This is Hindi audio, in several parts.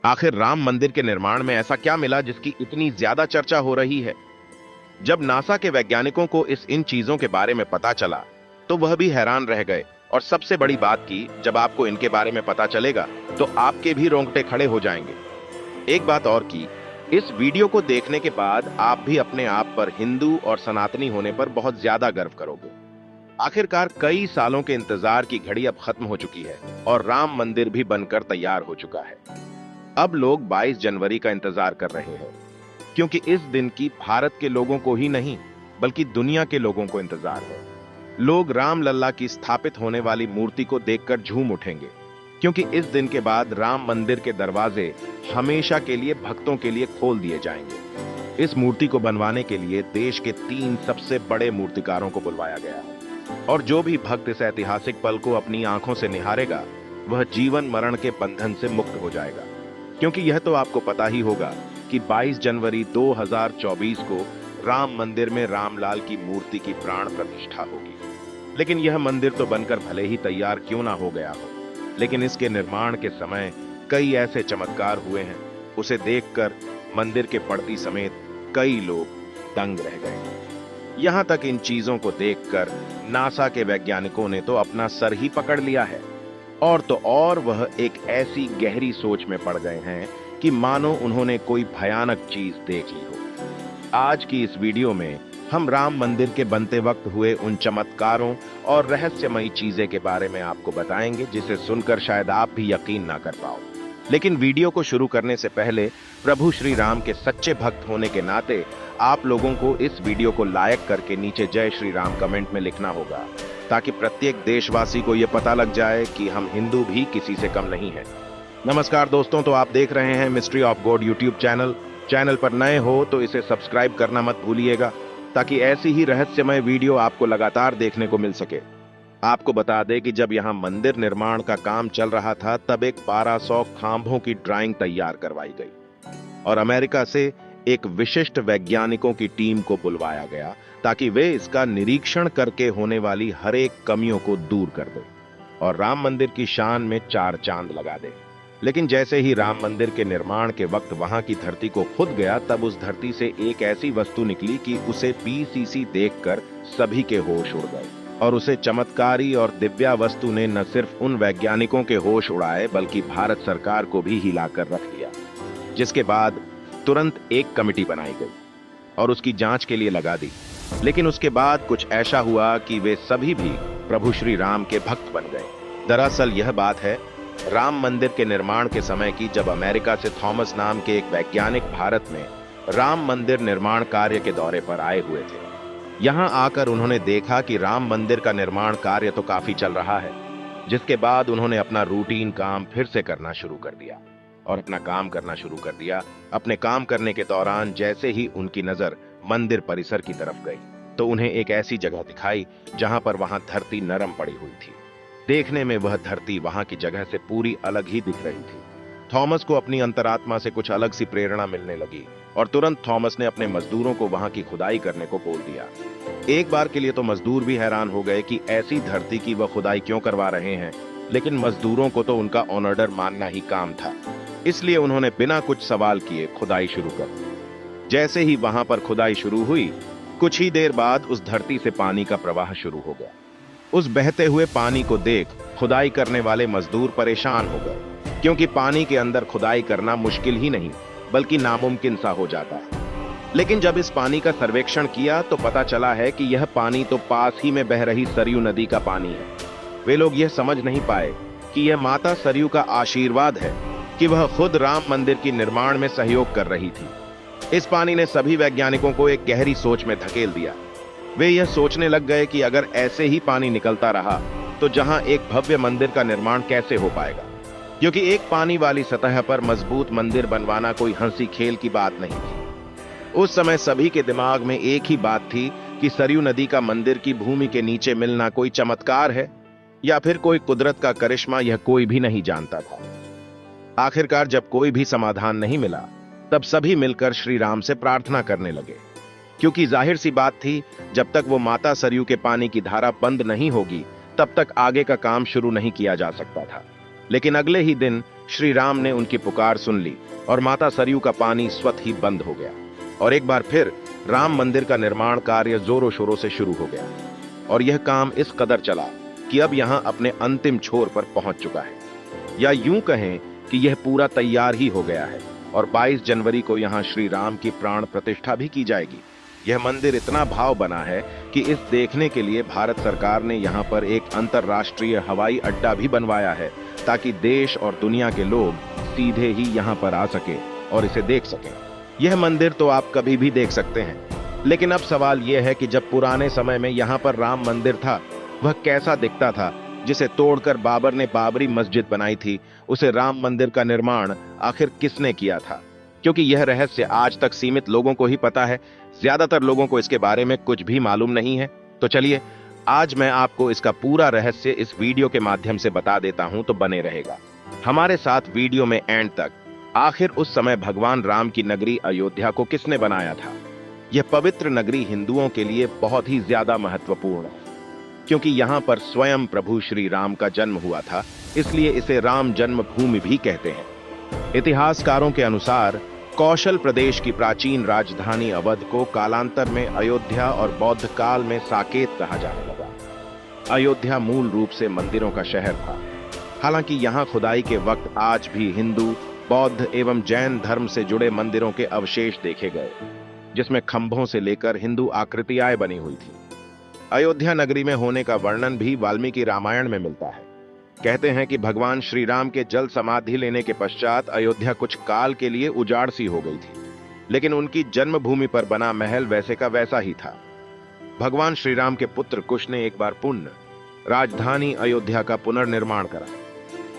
आखिर राम मंदिर के निर्माण में ऐसा क्या मिला जिसकी इतनी ज्यादा चर्चा हो रही है? जब नासा के वैज्ञानिकों को इन चीजों के बारे में पता चला, तो वह भी हैरान रह गए। और सबसे बड़ी बात की, जब आपको इनके बारे में पता चलेगा, तो आपके भी रोंगटे खड़े हो जाएंगे। एक बात और की, इस वीडियो को देखने के बाद आप भी अपने आप पर हिंदू और सनातनी होने पर बहुत ज्यादा गर्व करोगे। आखिरकार कई सालों के इंतजार की घड़ी अब खत्म हो चुकी है और राम मंदिर भी बनकर तैयार हो चुका है। अब लोग 22 जनवरी का इंतजार कर रहे हैं, क्योंकि इस दिन की भारत के लोगों को ही नहीं, बल्कि दुनिया के लोगों को इंतजार है। लोग राम लल्ला की स्थापित होने वाली मूर्ति को देखकर झूम उठेंगे, क्योंकि इस दिन के बाद राम मंदिर के दरवाजे हमेशा के लिए भक्तों के लिए खोल दिए जाएंगे। इस मूर्ति को बनवाने के लिए देश के 3 सबसे बड़े मूर्तिकारों को बुलवाया गया है, और जो भी भक्त इस ऐतिहासिक पल को अपनी आंखों से निहारेगा, वह जीवन मरण के बंधन से मुक्त हो जाएगा। क्योंकि यह तो आपको पता ही होगा कि 22 जनवरी 2024 को राम मंदिर में रामलाल की मूर्ति की प्राण प्रतिष्ठा होगी। लेकिन यह मंदिर तो बनकर भले ही तैयार क्यों ना हो गया हो, लेकिन इसके निर्माण के समय कई ऐसे चमत्कार हुए हैं, उसे देखकर मंदिर के पड़ती समेत कई लोग दंग रह गए। यहां तक इन चीजों को देखकर नासा के वैज्ञानिकों ने तो अपना सर ही पकड़ लिया है, और तो और वह एक ऐसी गहरी सोच में पड़ गए हैं कि मानो उन्होंने कोई भयानक चीज देख ली हो। आज की इस वीडियो में हम राम मंदिर के बनते वक्त हुए उन चमत्कारों और रहस्यमयी चीजें के बारे में आपको बताएंगे, जिसे सुनकर शायद आप भी यकीन ना कर पाओ। लेकिन वीडियो को शुरू करने से पहले प्रभु श्री राम के सच्चे भक्त होने के नाते आप लोगों को इस वीडियो को लाइक करके नीचे जय श्री राम कमेंट में लिखना होगा, ताकि प्रत्येक देशवासी को यह पता लग जाए कि हम हिंदू भी किसी से कम नहीं हैं। नमस्कार दोस्तों, तो आप देख रहे हैं mystery of God YouTube channel पर नए हो तो इसे सब्सक्राइब करना मत भूलिएगा, ताकि ऐसी ही रहस्यमय वीडियो आपको लगातार देखने को मिल सके। आपको बता दें कि जब यहां मंदिर निर्माण का काम चल रहा था, तब एक 1200 खांभों की ड्राइंग तैयार करवाई गई और अमेरिका से एक विशिष्ट वैज्ञानिकों की टीम को बुलवाया गया, ताकि वे इसका निरीक्षण करके होने वाली हर एक कमियों को दूर कर दें और राम मंदिर की शान में 4 चांद लगा दें। लेकिन जैसे ही राम मंदिर के निर्माण के वक्त वहां की धरती को खुद गया, तब उस धरती से एक ऐसी वस्तु निकली कि उसे पीसीसी देखकर सभी के होश उड़ गए। और उसे चमत्कारी और दिव्या वस्तु ने न सिर्फ उन वैज्ञानिकों के होश उड़ाए, बल्कि भारत सरकार को भी हिलाकर रख दिया। जिसके बाद तुरंत एक कमेटी बनाई गई और उसकी जांच के लिए लगा दी। लेकिन उसके बाद कुछ ऐसा हुआ कि वे सभी भी प्रभु श्री राम के भक्त बन गए। दरअसल यह बात है राम मंदिर के निर्माण के समय की, जब अमेरिका से थॉमस नाम के एक वैज्ञानिक भारत में राम मंदिर निर्माण कार्य के दौरे पर आए हुए थे। यहां आकर उन्होंने देखा कि राम मंदिर का निर्माण कार्य तो काफी चल रहा है, जिसके बाद उन्होंने अपना रूटीन काम फिर से करना शुरू कर दिया और अपना काम करना शुरू कर दिया। अपने काम करने के दौरान जैसे ही उनकी नजर मंदिर परिसर की तरफ गई, तो उन्हें एक ऐसी जगह दिखाई जहां पर वहां धरती नरम पड़ी हुई थी। देखने में वह धरती वहां की जगह से पूरी अलग ही दिख रही थी। थॉमस को अपनी अंतरात्मा से कुछ अलग सी प्रेरणा मिलने लगी और तुरंत थॉमस ने अपने मजदूरों को वहां की खुदाई करने को बोल दिया। एक बार के लिए तो मजदूर भी हैरान हो गए कि ऐसी धरती की वह खुदाई क्यों करवा रहे हैं, लेकिन मजदूरों को तो उनका ऑर्डर मानना ही काम था, इसलिए उन्होंने बिना कुछ सवाल किए खुदाई शुरू कर दी। जैसे ही वहां पर खुदाई शुरू हुई, कुछ ही देर बाद उस धरती से पानी का प्रवाह शुरू हो गया। उस बहते हुए पानी को देख खुदाई करने वाले मजदूर परेशान हो गए, क्योंकि पानी के अंदर खुदाई करना मुश्किल ही नहीं बल्कि नामुमकिन सा हो जाता है। लेकिन जब इस पानी का सर्वेक्षण किया, तो पता चला है कि यह पानी तो पास ही में बह रही सरयू नदी का पानी है। वे लोग यह समझ नहीं पाए कि यह माता सरयू का आशीर्वाद है कि वह खुद राम मंदिर की निर्माण में सहयोग कर रही थी। इस पानी ने सभी वैज्ञानिकों को एक गहरी सोच में धकेल दिया। वे यह सोचने लग गए कि अगर ऐसे ही पानी निकलता रहा, तो जहां एक भव्य मंदिर का निर्माण कैसे हो पाएगा, क्योंकि एक पानी वाली सतह पर मजबूत मंदिर बनवाना कोई हंसी खेल की बात नहीं थी। उस समय सभी के दिमाग में एक ही बात थी कि सरयू नदी का मंदिर की भूमि के नीचे मिलना कोई चमत्कार है या फिर कोई कुदरत का करिश्मा, यह कोई भी नहीं जानता था। आखिरकार जब कोई भी समाधान नहीं मिला, तब सभी मिलकर श्री राम से प्रार्थना करने लगे, क्योंकि जाहिर सी बात थी, जब तक वो माता सरयू के पानी की धारा बंद नहीं होगी, तब तक आगे का काम शुरू नहीं किया जा सकता था। लेकिन अगले ही दिन श्री राम ने उनकी पुकार सुन ली और माता सरयू का पानी स्वतः ही बंद हो गया और एक बार फिर राम मंदिर का निर्माण कार्य जोरों शोरों से शुरू हो गया। और यह काम इस कदर चला कि अब यहां अपने अंतिम छोर पर पहुंच चुका है, या यूं कहें कि यह पूरा तैयार ही हो गया है और 22 जनवरी को यहां श्री राम की प्राण प्रतिष्ठा भी की जाएगी। यह मंदिर इतना भाव बना है कि इस देखने के लिए भारत सरकार ने यहां पर एक अंतरराष्ट्रीय हवाई अड्डा भी बनवाया है ताकि देश और दुनिया के लोग सीधे ही यहां पर आ सके और इसे देख सकें। यह मंदिर तो आप कभी भी देख सकते हैं, लेकिन अब सवाल यह है कि जब पुराने समय में यहां पर राम मंदिर था वह कैसा दिखता था, जिसे तोड़कर बाबर ने बाबरी मस्जिद बनाई थी। उसे राम मंदिर का निर्माण आखिर किसने किया था? क्योंकि यह रहस्य आज तक सीमित लोगों को ही पता है, ज्यादातर लोगों को इसके बारे में कुछ भी मालूम नहीं है। तो चलिए आज मैं आपको इसका पूरा रहस्य इस वीडियो के माध्यम से बता देता हूं, तो बने रहेगा हमारे साथ वीडियो में एंड तक। आखिर उस समय भगवान राम की नगरी अयोध्या को किसने बनाया था? यह पवित्र नगरी हिंदुओं के लिए बहुत ही ज्यादा महत्वपूर्ण है, क्योंकि यहां पर स्वयं प्रभु श्री राम का जन्म हुआ था, इसलिए इसे राम जन्मभूमि भी कहते हैं। इतिहासकारों के अनुसार कौशल प्रदेश की प्राचीन राजधानी अवध को कालांतर में अयोध्या और बौद्ध काल में साकेत कहा जाने लगा। अयोध्या मूल रूप से मंदिरों का शहर था। हालांकि यहां खुदाई के वक्त आज भी हिंदू, बौद्ध एवं जैन धर्म से जुड़े मंदिरों के अवशेष देखे गए, जिसमें खंभों से लेकर हिंदू आकृतियां बनी हुई थी। अयोध्या नगरी में होने का वर्णन भी वाल्मीकि रामायण में मिलता है। कहते हैं कि भगवान श्री राम के जल समाधि लेने के पश्चात अयोध्या कुछ काल के लिए उजाड़ सी हो गई थी, लेकिन उनकी जन्मभूमि पर बना महल वैसे का वैसा ही था। भगवान श्री राम के पुत्र कुश ने एक बार पुण्य राजधानी अयोध्या का पुनर्निर्माण करा।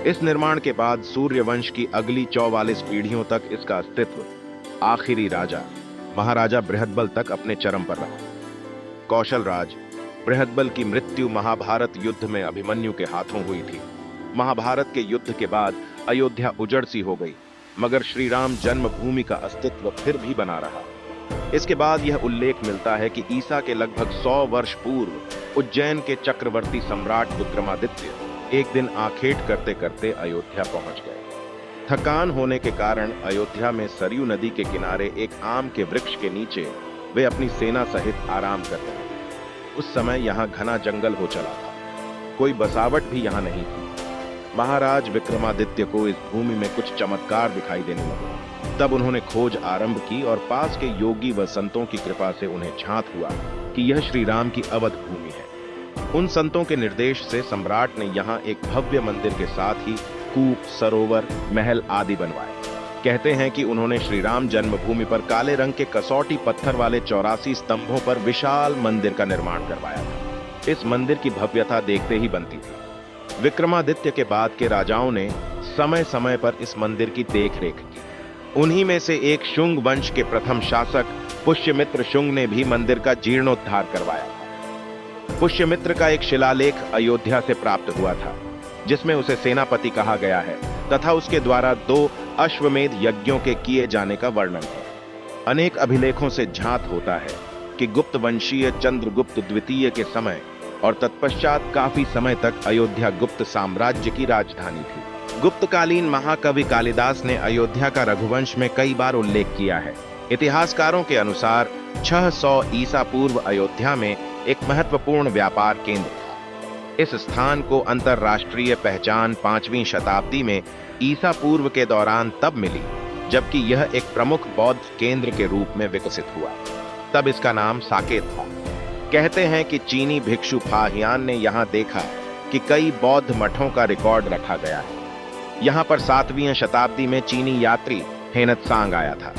इस निर्माण के बाद सूर्य वंश की अगली 44 पीढ़ियों तक इसका अस्तित्व आखिरी राजा महाराजा बृहदबल तक अपने चरम पर रहा। कौशल राज बृहदबल की मृत्यु महाभारत युद्ध में अभिमन्यु के हाथों हुई थी। महाभारत के युद्ध के बाद अयोध्या उजड़ सी हो गई, मगर श्री राम जन्मभूमि का अस्तित्व फिर भी बना रहा। इसके बाद यह उल्लेख मिलता है कि ईसा के लगभग 100 वर्ष पूर्व उज्जैन के चक्रवर्ती सम्राट विक्रमादित्य एक दिन आखेट करते करते अयोध्या पहुंच गए। थकान होने के कारण अयोध्या में सरयू नदी के किनारे एक आम के वृक्ष के नीचे वे अपनी सेना सहित आराम कर रहे थे। उस समय यहां घना जंगल हो चला था, कोई बसावट भी यहां नहीं थी। महाराज विक्रमादित्य को इस भूमि में कुछ चमत्कार दिखाई देने लगे। तब उन्होंने खोज आरंभ की और पास के योगी व संतों की कृपा से उन्हें झांत हुआ कि यह श्री राम की अवध भूमि है। उन संतों के निर्देश से सम्राट ने यहाँ एक भव्य मंदिर के साथ ही कूप, सरोवर, महल आदि बनवाए। कहते हैं कि उन्होंने श्री राम जन्मभूमि पर काले रंग के कसौटी पत्थर वाले 84 स्तंभों पर विशाल मंदिर का निर्माण करवाया था। इस मंदिर की भव्यता देखते ही बनती थी। विक्रमादित्य के बाद के राजाओं ने समय समय पर इस मंदिर की देखरेख की। उन्हीं में से एक शुंग वंश के प्रथम शासक पुष्यमित्र शुंग ने भी मंदिर का जीर्णोद्धार करवाया था। पुष्यमित्र का एक शिलालेख अयोध्या से प्राप्त हुआ था, जिसमें उसे सेनापति कहा गया है तथा उसके द्वारा 2 अश्वमेध यज्ञों के किए जाने का वर्णन है। अनेक अभिलेखों से झांत होता है कि गुप्त वंशीय चंद्रगुप्त द्वितीय के समय और तत्पश्चात काफी समय तक अयोध्या गुप्त साम्राज्य की राजधानी थी। गुप्तकालीन महाकवि कालिदास ने अयोध्या का रघुवंश में कई बार उल्लेख किया है। इतिहासकारों के अनुसार 600 ईसा पूर्व अयोध्या में एक महत्वपूर्ण व्यापार केंद्र था। इस स्थान को अंतरराष्ट्रीय पहचान 5वीं शताब्दी में ईसा पूर्व के दौरान तब मिली जबकि यह एक प्रमुख बौद्ध केंद्र के रूप में विकसित हुआ। तब इसका नाम साकेत था। कहते हैं कि चीनी भिक्षु फाहियान ने यहाँ देखा कि कई बौद्ध मठों का रिकॉर्ड रखा गया है। यहाँ पर 7वीं शताब्दी में चीनी यात्री हेनत्सांग आया था।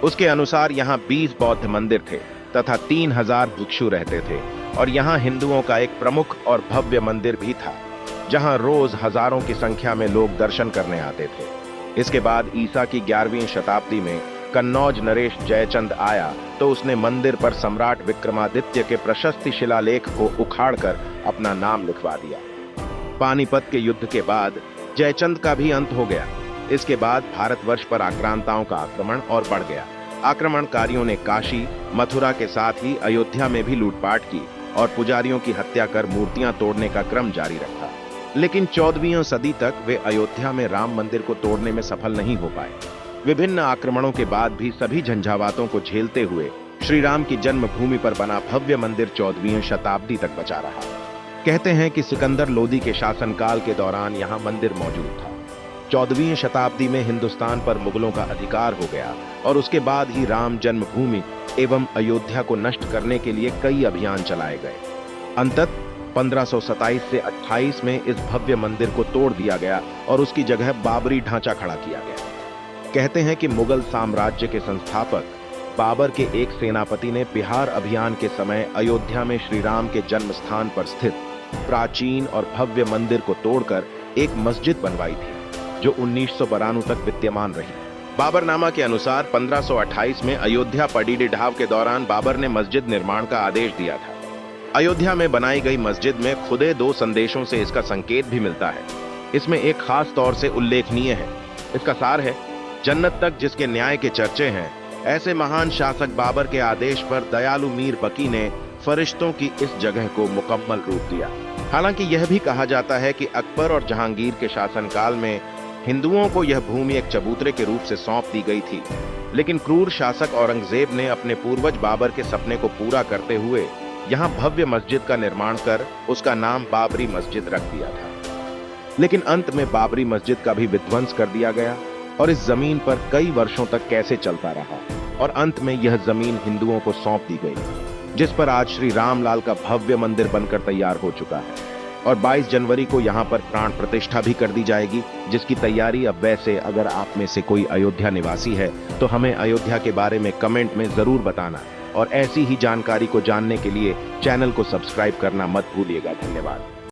उसके अनुसार यहाँ 20 बौद्ध मंदिर थे तथा 3000 भिक्षु रहते थे और यहाँ हिंदुओं का एक प्रमुख और भव्य मंदिर भी था, जहाँ रोज हजारों की संख्या में लोग दर्शन करने आते थे। इसके बाद ईसा की 11वीं शताब्दी में कन्नौज नरेश जयचंद आया तो उसने मंदिर पर सम्राट विक्रमादित्य के प्रशस्ति शिलालेख को उखाड़कर अपना नाम लिखवा दिया। पानीपत के युद्ध के बाद जयचंद का भी अंत हो गया। इसके बाद भारतवर्ष पर आक्रांताओं का आक्रमण और बढ़ गया। आक्रमणकारियों ने काशी, मथुरा के साथ ही अयोध्या में भी लूटपाट की और पुजारियों की हत्या कर मूर्तियां तोड़ने का क्रम जारी रखा। लेकिन 14वीं सदी तक वे अयोध्या में राम मंदिर को तोड़ने में सफल नहीं हो पाए। विभिन्न आक्रमणों के बाद भी सभी झंझावातों को झेलते हुए श्री राम की जन्मभूमि पर बना भव्य मंदिर 14वीं शताब्दी तक बचा रहा। कहते हैं कि सिकंदर लोदी के शासनकाल के दौरान यहां मंदिर मौजूद था। 14वीं शताब्दी में हिंदुस्तान पर मुगलों का अधिकार हो गया और उसके बाद ही राम जन्मभूमि एवं अयोध्या को नष्ट करने के लिए कई अभियान चलाए गए। अंततः 1527 से 28 में इस भव्य मंदिर को तोड़ दिया गया और उसकी जगह बाबरी ढांचा खड़ा किया गया। कहते हैं कि मुगल साम्राज्य के संस्थापक बाबर के एक सेनापति ने बिहार अभियान के समय अयोध्या में श्री राम के जन्म स्थान पर स्थित प्राचीन और भव्य मंदिर को तोड़कर एक मस्जिद बनवाई थी, जो 1992 तक विद्यमान रही। बाबरनामा के अनुसार 1528 में अयोध्या पडीडी ढाव के दौरान बाबर ने मस्जिद निर्माण का आदेश दिया था। अयोध्या में बनाई गई मस्जिद में खुदे 2 संदेशों से इसका संकेत भी मिलता है। इसमें एक खास तौर से उल्लेखनीय है। इसका सार है, जन्नत तक जिसके न्याय के चर्चे हैं, ऐसे महान शासक बाबर के आदेश पर दयालु मीर बकी ने फरिश्तों की इस जगह को मुकम्मल रूप दिया। हालांकि यह भी कहा जाता है कि अकबर और जहांगीर के शासनकाल में हिंदुओं को यह भूमि एक चबूतरे के रूप से सौंप दी गई थी, लेकिन क्रूर शासक औरंगजेब ने अपने पूर्वज बाबर के सपने को पूरा करते हुए यहाँ भव्य मस्जिद का निर्माण कर उसका नाम बाबरी मस्जिद रख दिया था। लेकिन अंत में बाबरी मस्जिद का भी विध्वंस कर दिया गया और इस जमीन पर कई वर्षों तक कैसे चलता रहा और अंत में यह जमीन हिंदुओं को सौंप दी गई, जिस पर आज श्री रामलाल का भव्य मंदिर बनकर तैयार हो चुका है। और 22 जनवरी को यहाँ पर प्राण प्रतिष्ठा भी कर दी जाएगी, जिसकी तैयारी अब वैसे अगर आप में से कोई अयोध्या निवासी है तो हमें अयोध्या के बारे में कमेंट में जरूर बताना और ऐसी ही जानकारी को जानने के लिए चैनल को सब्सक्राइब करना मत भूलिएगा। धन्यवाद।